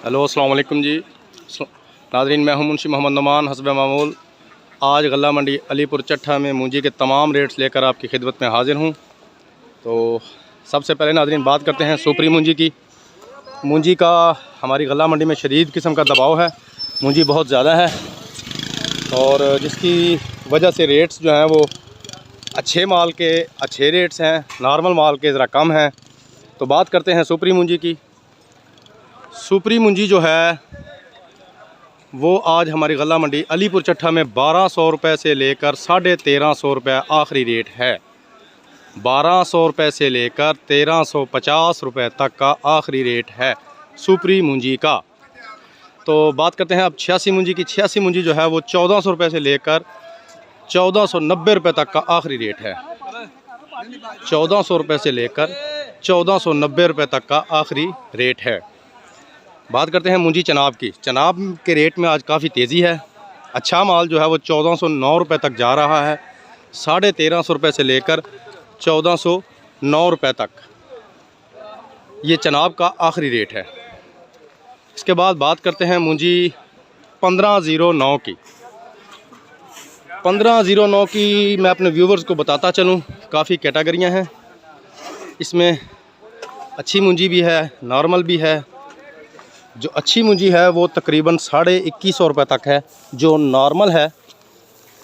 Hello अस्सलाम वालेकुम जी नाज़रीन, मैं हूं मुंशी मोहम्मद नुमान हस्ब मामूल। आज गल्ला मंडी अलीपुर चट्ठा में मूंजी के तमाम रेट्स लेकर आपकी खिदमत में हाज़िर हूं। तो सबसे पहले नाज़रीन बात करते हैं सुपरी मूंजी की। मूंजी का हमारी गल्ला मंडी में शदीद किस्म का दबाव है, मूंजी बहुत ज़्यादा है और जिसकी वजह से रेट्स जो हैं वो अच्छे माल के अच्छे रेट्स हैं, नॉर्मल माल के ज़रा कम हैं। तो बात करते हैं सुपरी मूंजी की। सुपरी मूंजी जो है वो आज हमारी गल्ला मंडी अलीपुर चट्ठा में 1200 रुपये से लेकर 1350 रुपये आखिरी रेट है। 1200 रुपये से लेकर 1350 रुपये तक का आखिरी रेट है सुपरी मूंजी का। तो बात करते हैं अब 86 मूंजी की। 86 मूंजी जो है वो 1400 रुपये से लेकर 1490 रुपये तक का आखिरी रेट है। 1400 रुपये से लेकर 1490 रुपये तक का आखिरी रेट है। बात करते हैं मूंजी चनाब की। चनाब के रेट में आज काफ़ी तेज़ी है। अच्छा माल जो है वो 1409 रुपये तक जा रहा है। 1350 रुपये से लेकर 1409 रुपये तक ये चनाब का आखिरी रेट है। इसके बाद बात करते हैं मूंजी 1509 की। 1509 की मैं अपने व्यूवर्स को बताता चलूँ, काफ़ी कैटेगरियाँ हैं इसमें। अच्छी मूंजी भी है, नॉर्मल भी है। जो अच्छी मूंजी है वो तकरीबन 2150 रुपये तक है। जो नॉर्मल है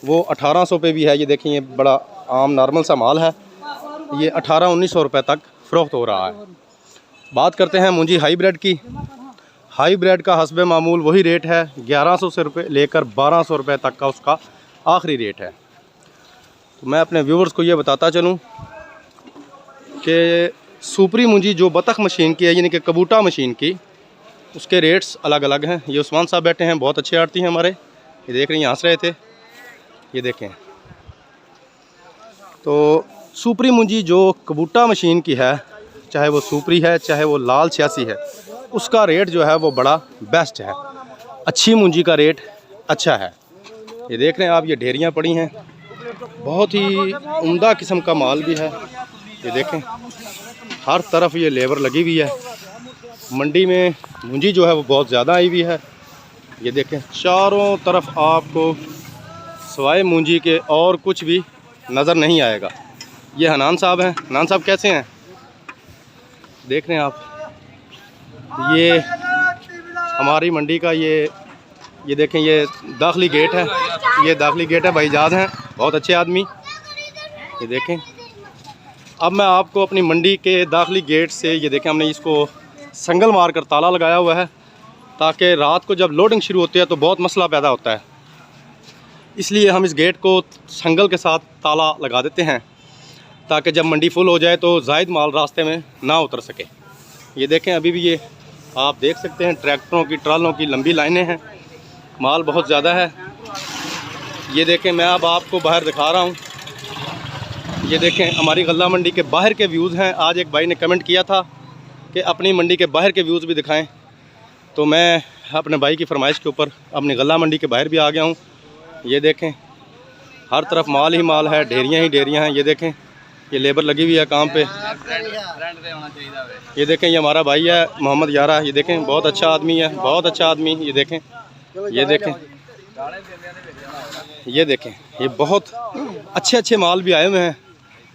वो 1800 पे भी है। ये देखें, ये बड़ा आम नॉर्मल सा माल है, ये 1800-1900 रुपये तक फ़रोख्त हो रहा है। बात करते हैं मूंजी हाई ब्रेड की। हाई ब्रेड का हस्बे मामूल वही रेट है, 1100 से रुपये लेकर 1200 रुपये तक का उसका आखिरी रेट है। तो मैं अपने व्यूवर्स को ये बताता चलूँ कि सुपरी मूंजी जो बतख मशीन की है, यानी कि कबूटा मशीन की, उसके रेट्स अलग अलग हैं। ये उस्मान साहब बैठे हैं, बहुत अच्छे आड़ती हैं हमारे, ये देख रही हैं, हंस रहे थे, ये देखें। तो सुपरी मूंजी जो कबूटा मशीन की है, चाहे वो सुपरी है चाहे वो लाल 86 है, उसका रेट जो है वो बड़ा बेस्ट है। अच्छी मूंजी का रेट अच्छा है। ये देख रहे हैं आप, ये ढेरियाँ पड़ी हैं, बहुत ही उम्दा किस्म का माल भी है। ये देखें, हर तरफ ये लेबर लगी हुई है। मंडी में मूंजी जो है वो बहुत ज़्यादा आई हुई है। ये देखें, चारों तरफ आपको सवाए मूंजी के और कुछ भी नज़र नहीं आएगा। ये हनान साहब हैं। हनान साहब कैसे हैं? देख रहे हैं आप, ये हमारी मंडी का ये देखें, ये दाखिली गेट है। ये दाखिली गेट है, भाईजान हैं, बहुत अच्छे आदमी। ये देखें, अब मैं आपको अपनी मंडी के दाखिली गेट से, ये देखें, हमने इसको संगल मार कर ताला लगाया हुआ है ताकि रात को जब लोडिंग शुरू होती है तो बहुत मसला पैदा होता है। इसलिए हम इस गेट को संगल के साथ ताला लगा देते हैं ताकि जब मंडी फुल हो जाए तो ज़ायद माल रास्ते में ना उतर सके। ये देखें, अभी भी ये आप देख सकते हैं, ट्रैक्टरों की, ट्रालों की लंबी लाइनें हैं, माल बहुत ज़्यादा है। ये देखें, मैं अब आपको बाहर दिखा रहा हूँ। ये देखें, हमारी गल्ला मंडी के बाहर के व्यूज़ हैं। आज एक भाई ने कमेंट किया था कि अपनी मंडी के बाहर के व्यूज़ भी दिखाएं, तो मैं अपने भाई की फरमाइश के ऊपर अपनी गल्ला मंडी के बाहर भी आ गया हूं। ये देखें, हर तरफ माल ही माल है, ढेरियां ही ढेरियां हैं। ये देखें, ये लेबर लगी हुई है काम पे। ये देखें, ये हमारा भाई है मोहम्मद यारा। ये देखें, बहुत अच्छा आदमी है, बहुत अच्छा आदमी। ये देखें, ये देखें, ये देखें, ये बहुत अच्छे अच्छे माल भी आए हुए हैं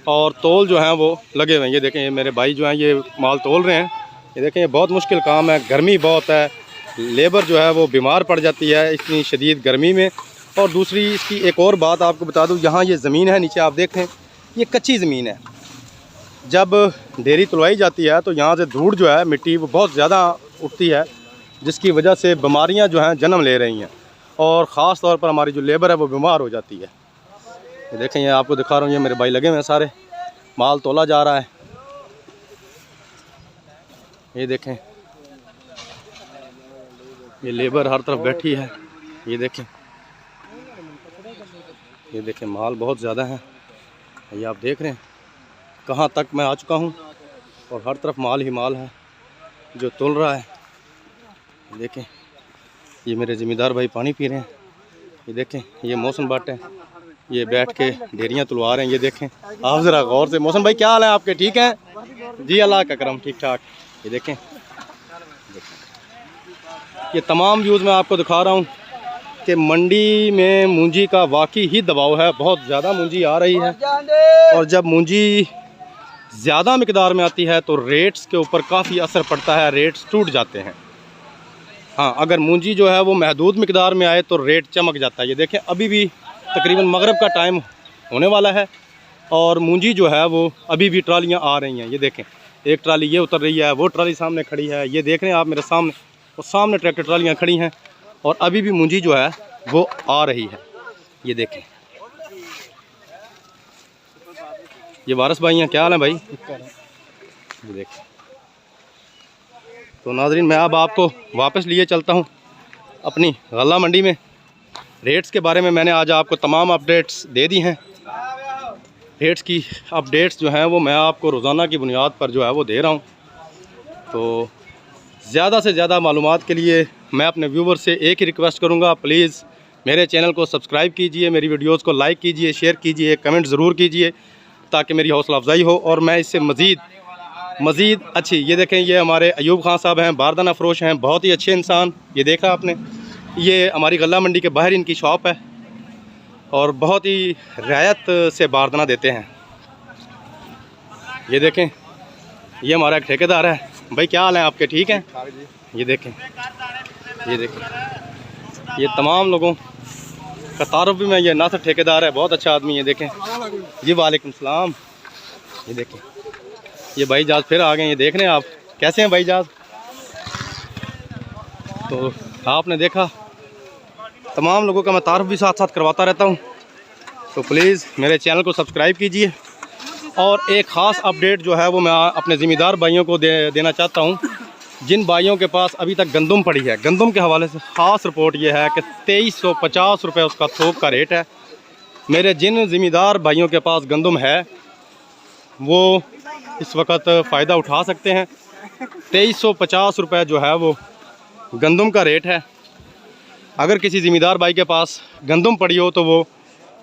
और तोल जो हैं वो लगे हुए हैं। ये देखें, ये मेरे भाई जो हैं ये माल तोल रहे हैं। ये देखें, ये बहुत मुश्किल काम है, गर्मी बहुत है, लेबर जो है वो बीमार पड़ जाती है इतनी शदीद गर्मी में। और दूसरी इसकी एक और बात आपको बता दूं, यहाँ ये ज़मीन है नीचे आप देखें, ये कच्ची ज़मीन है। जब ढेरी तुलवाई जाती है तो यहाँ से धूड़ जो है, मिट्टी, वो बहुत ज़्यादा उठती है, जिसकी वजह से बीमारियाँ जो हैं जन्म ले रही हैं और ख़ास तौर पर हमारी जो लेबर है वो बीमार हो जाती है। ये देखें, ये आपको दिखा रहा हूँ, ये मेरे भाई लगे हुए हैं, सारे माल तोला जा रहा है। ये देखें, ये लेबर हर तरफ बैठी है। ये देखें, ये देखें, माल बहुत ज़्यादा है। ये आप देख रहे हैं कहाँ तक मैं आ चुका हूँ और हर तरफ माल ही माल है जो तुल रहा है। ये देखें, ये मेरे ज़िम्मेदार भाई पानी पी रहे हैं। ये देखें, ये मौसम बाट है, ये बैठ के ढेरियाँ तुलवा रहे हैं। ये देखें आप ज़रा गौर से। मौसम भाई क्या हाल है आपके? ठीक हैं जी, अल्लाह का करम, ठीक ठाक। ये देखें, ये तमाम व्यूज़ मैं आपको दिखा रहा हूँ कि मंडी में मूंजी का वाकई ही दबाव है, बहुत ज़्यादा मूंजी आ रही है। और जब मूंजी ज़्यादा मिकदार में आती है तो रेट्स के ऊपर काफ़ी असर पड़ता है, रेट्स टूट जाते हैं। हाँ, अगर मूंजी जो है वो महदूद मिकदार में आए तो रेट चमक जाता है। ये देखें, अभी भी तकरीबन मगरिब का टाइम होने वाला है और मूंजी जो है वो अभी भी ट्रालियाँ आ रही हैं। ये देखें, एक ट्राली ये उतर रही है, वो ट्राली सामने खड़ी है। ये देख रहे हैं आप मेरे सामने, वो सामने ट्रैक्टर ट्रालियाँ खड़ी हैं और अभी भी मूंजी जो है वो आ रही है। ये देखें, ये वारिस भाई हैं, क्या हाल है भाई? ये देखें। तो नाज़रीन, मैं अब आपको वापस लिए चलता हूँ अपनी गल्ला मंडी में। रेट्स के बारे में मैंने आज आपको तमाम अपडेट्स दे दी हैं। रेट्स की अपडेट्स जो हैं वो मैं आपको रोज़ाना की बुनियाद पर जो है वो दे रहा हूँ। तो ज़्यादा से ज़्यादा मालूमात के लिए मैं अपने व्यूवर से एक ही रिक्वेस्ट करूँगा, प्लीज़ मेरे चैनल को सब्सक्राइब कीजिए, मेरी वीडियोज़ को लाइक कीजिए, शेयर कीजिए, कमेंट ज़रूर कीजिए ताकि मेरी हौसला अफजाई हो और मैं इससे मज़ीद अच्छी। ये देखें, ये हमारे अयूब खान साहब हैं, बारदाना फ़रोश हैं, बहुत ही अच्छे इंसान। ये देखा आपने, ये हमारी गल्ला मंडी के बाहर इनकी शॉप है और बहुत ही रियायत से बारदाना देते हैं। ये देखें, ये हमारा एक ठेकेदार है। भाई क्या हाल है आपके, ठीक हैं? ये देखें, ये तमाम लोगों का तारुफ भी मैं, ये नासर ठेकेदार है, बहुत अच्छा आदमी। ये देखें जी, वालेकुम सलाम। ये देखें, ये भाई जाज फिर आ गए। ये देख रहे हैं आप, कैसे हैं भाई जाज? तो आपने देखा, तमाम लोगों का मैं तारुफ भी साथ साथ करवाता रहता हूँ। तो प्लीज़ मेरे चैनल को सब्सक्राइब कीजिए। और एक ख़ास अपडेट जो है वो मैं अपने ज़िम्मेदार भाइयों को देना चाहता हूँ, जिन भाइयों के पास अभी तक गंदम पड़ी है। गंदम के हवाले से ख़ास रिपोर्ट ये है कि 2350 रुपये उसका थोक का रेट है। मेरे जिन ज़िम्मेदार भाइयों के पास गंदम है वो इस वक्त फ़ायदा उठा सकते हैं। 2350 रुपये जो है वो गंदम का रेट है। अगर किसी ज़िम्मेदार भाई के पास गंदम पड़ी हो तो वो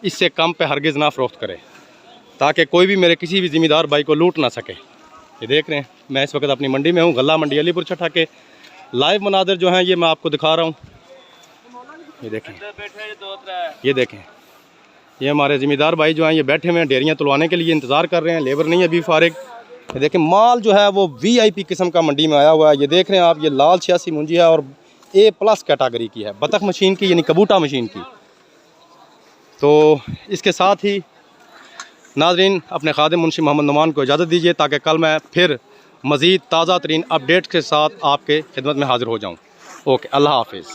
इससे कम पे हरगिज़ ना फ़रोख्त करे, ताकि कोई भी मेरे किसी भी ज़िम्मेदार भाई को लूट ना सके। ये देख रहे हैं, मैं इस वक्त अपनी मंडी में हूँ, गल्ला मंडी अलीपुर छठा के लाइव मनाज़र जो हैं ये मैं आपको दिखा रहा हूँ। ये देखें, ये हमारे ज़िम्मेदार भाई जो हैं ये बैठे हुए हैं, डेरियाँ तुलवाने के लिए इंतज़ार कर रहे हैं, लेबर नहीं है अभी फारिग। ये देखें, माल जो है वो VIP किस्म का मंडी में आया हुआ है। ये देख रहे हैं आप, ये लाल 86 मुंजी है और A+ कैटेगरी की है, बतख मशीन की, यानी कबूटा मशीन की। तो इसके साथ ही नाज़रीन, अपने खादिम मुंशी मोहम्मद नुमान को इजाज़त दीजिए ताकि कल मैं फिर मज़ीद ताज़ा तरीन अपडेट के साथ आपके खिदमत में हाज़िर हो जाऊँ। ओके, अल्लाह हाफिज़।